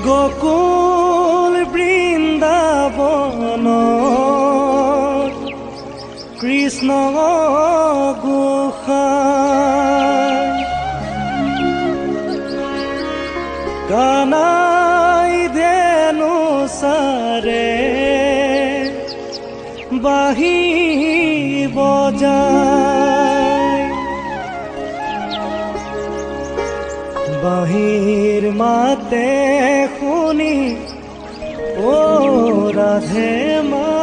গোকুল বৃন্দাবন কৃষ্ণ গোসাই কানাই ধেনু সারে বাহি বজায় বাহির মাতে শুনি ও রাধে মাই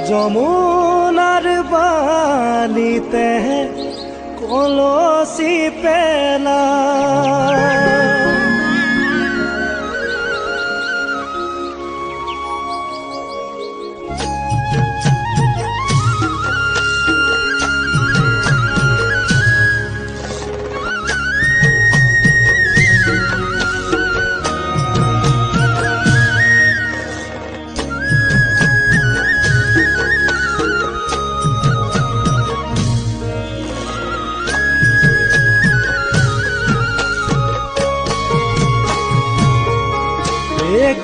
যমুনার বালিতে কলসি পেলায়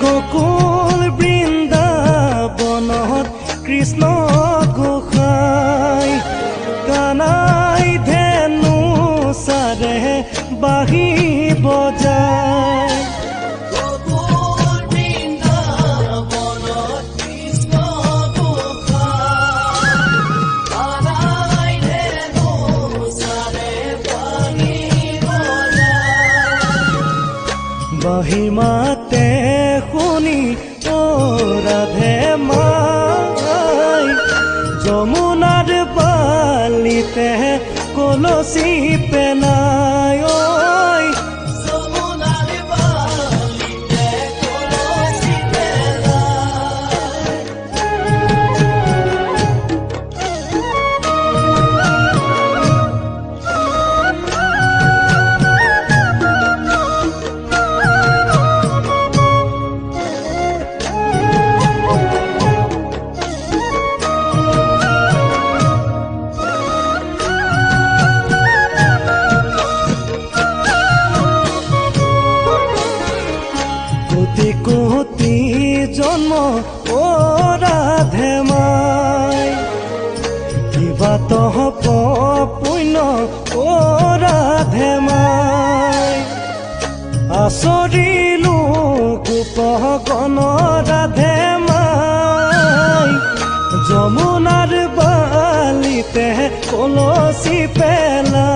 গোকুল বৃন্দাবনত কৃষ্ণ গোসাই কানাই ধেনু সারে বাহি বজায় বাহি মাতে শুনি ও রাধে মাই যমুনার বালিতে কলসি পেনায় যমুনার বালিতে কলসি কোটি জন্ম ও রাধে মাই কিবা তহ পুণ্য ও রাধে মাই আচৰিলো গোপগণ ৰাধে মাই যমুনাৰ বালিতে কলসি পেলা